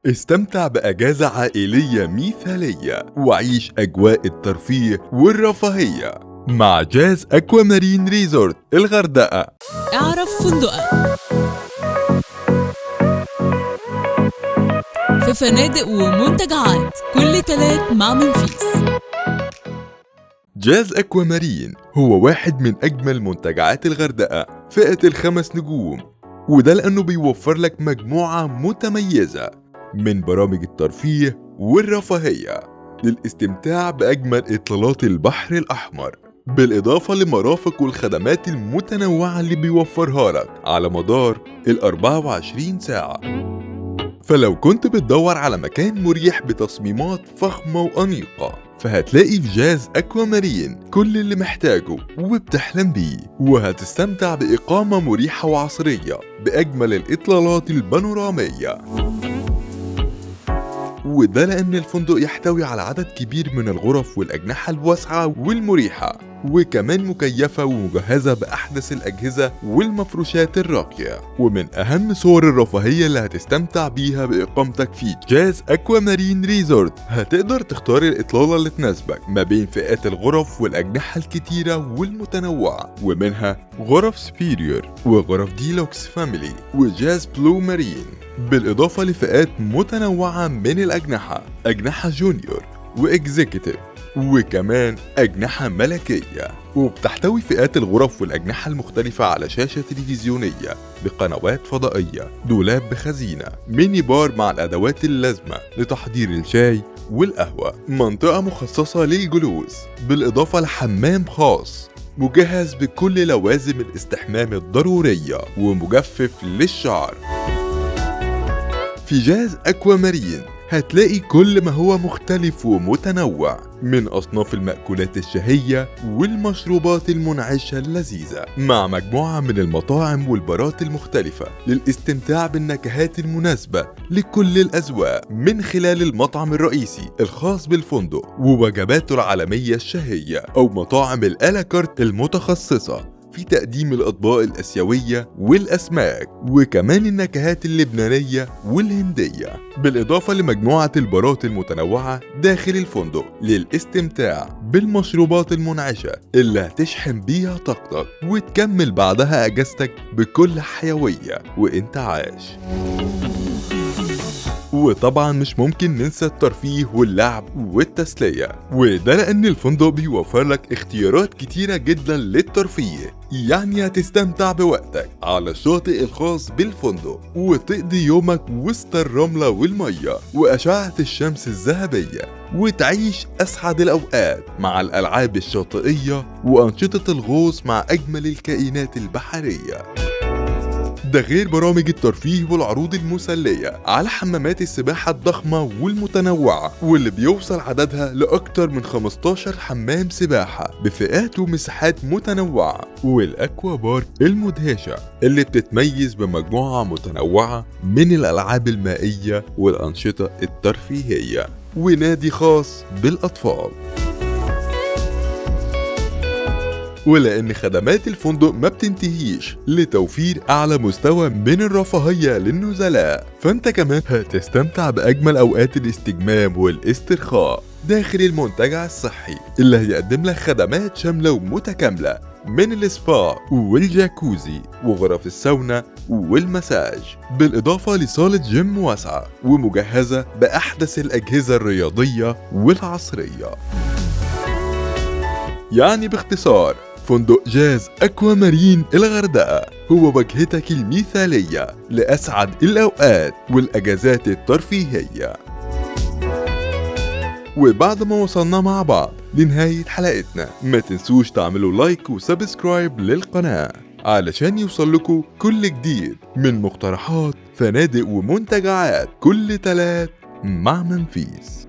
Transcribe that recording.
استمتع بأجازة عائلية مثالية وعيش أجواء الترفيه والرفاهية مع جاز أكوا مارين ريزورت الغردقة. اعرف فندقك في فنادق ومنتجعات كل تلات مع منفيس. جاز أكوا مارين هو واحد من أجمل منتجعات الغردقة فئة ال5 نجوم، وده لأنه بيوفر لك مجموعة متميزة من برامج الترفيه والرفاهية للاستمتاع بأجمل إطلالات البحر الأحمر، بالإضافة لمرافق والخدمات المتنوعة اللي بيوفرها لك على مدار 24 ساعة. فلو كنت بتدور على مكان مريح بتصميمات فخمة وأنيقة، فهتلاقي في جاز أكوا مارين كل اللي محتاجه وبتحلم بيه، وهتستمتع بإقامة مريحة وعصرية بأجمل الإطلالات البانورامية. وده لأن الفندق يحتوي على عدد كبير من الغرف والأجنحة الواسعة والمريحة، وكمان مكيفة ومجهزة بأحدث الأجهزة والمفروشات الراقية. ومن أهم صور الرفاهية اللي هتستمتع بيها بإقامتك في جاز أكوا مارين ريزورت، هتقدر تختار الإطلالة اللي تناسبك ما بين فئات الغرف والأجنحة الكتيرة والمتنوعة، ومنها غرف سبيريور وغرف ديلوكس فاميلي وجاز بلو مارين، بالإضافة لفئات متنوعة من الأجنحة، أجنحة جونيور وإكزيكتيف وكمان أجنحة ملكية. وبتحتوي فئات الغرف والأجنحة المختلفة على شاشة تلفزيونية بقنوات فضائية، دولاب بخزينة، ميني بار مع الأدوات اللازمة لتحضير الشاي والقهوة، منطقة مخصصة للجلوس، بالإضافة لحمام خاص مجهز بكل لوازم الاستحمام الضرورية ومجفف للشعر. في جاز أكوا مارين هتلاقي كل ما هو مختلف ومتنوع من أصناف المأكولات الشهية والمشروبات المنعشة اللذيذة، مع مجموعة من المطاعم والبارات المختلفة للاستمتاع بالنكهات المناسبة لكل الأذواق، من خلال المطعم الرئيسي الخاص بالفندق ووجباته العالمية الشهية، أو مطاعم الألاكارت المتخصصة في تقديم الأطباق الآسيوية والأسماك، وكمان النكهات اللبنانية والهندية، بالإضافة لمجموعة البارات المتنوعة داخل الفندق للاستمتاع بالمشروبات المنعشة اللي هتشحن بيها طاقتك وتكمل بعدها أجازتك بكل حيوية وإنت عايش. وطبعا مش ممكن ننسى الترفيه واللعب والتسلية، وده لأن الفندق بيوفر لك اختيارات كتيرة جدا للترفيه. يعني هتستمتع بوقتك على الشاطئ الخاص بالفندق وتقضي يومك وسط الرملة والمية وأشعة الشمس الذهبية، وتعيش أسعد الأوقات مع الألعاب الشاطئية وأنشطة الغوص مع أجمل الكائنات البحرية. ده غير برامج الترفيه والعروض المسلية على حمامات السباحة الضخمة والمتنوعة، واللي بيوصل عددها لأكتر من 15 حمام سباحة بفئات ومساحات متنوعة، والأكوا بارك المدهشة اللي بتتميز بمجموعة متنوعة من الألعاب المائية والأنشطة الترفيهية، ونادي خاص بالأطفال. ولأن خدمات الفندق ما بتنتهيش لتوفير أعلى مستوى من الرفاهية للنزلاء، فأنت كمان هتستمتع بأجمل أوقات الاستجمام والاسترخاء داخل المنتجع الصحي اللي هيقدم لك خدمات شاملة ومتكاملة من السبا والجاكوزي وغرف الساونا والمساج، بالإضافة لصالة جيم واسعة ومجهزة بأحدث الأجهزة الرياضية والعصرية. يعني باختصار، فندق جاز أكوا مارين الغردقة هو وجهتك المثالية لأسعد الأوقات والأجازات الترفيهية. وبعد ما وصلنا مع بعض لنهاية حلقتنا، ما تنسوش تعملوا لايك وسبسكرايب للقناة علشان يوصل لكم كل جديد من مقترحات فنادق ومنتجعات كل تلات مع منفيس.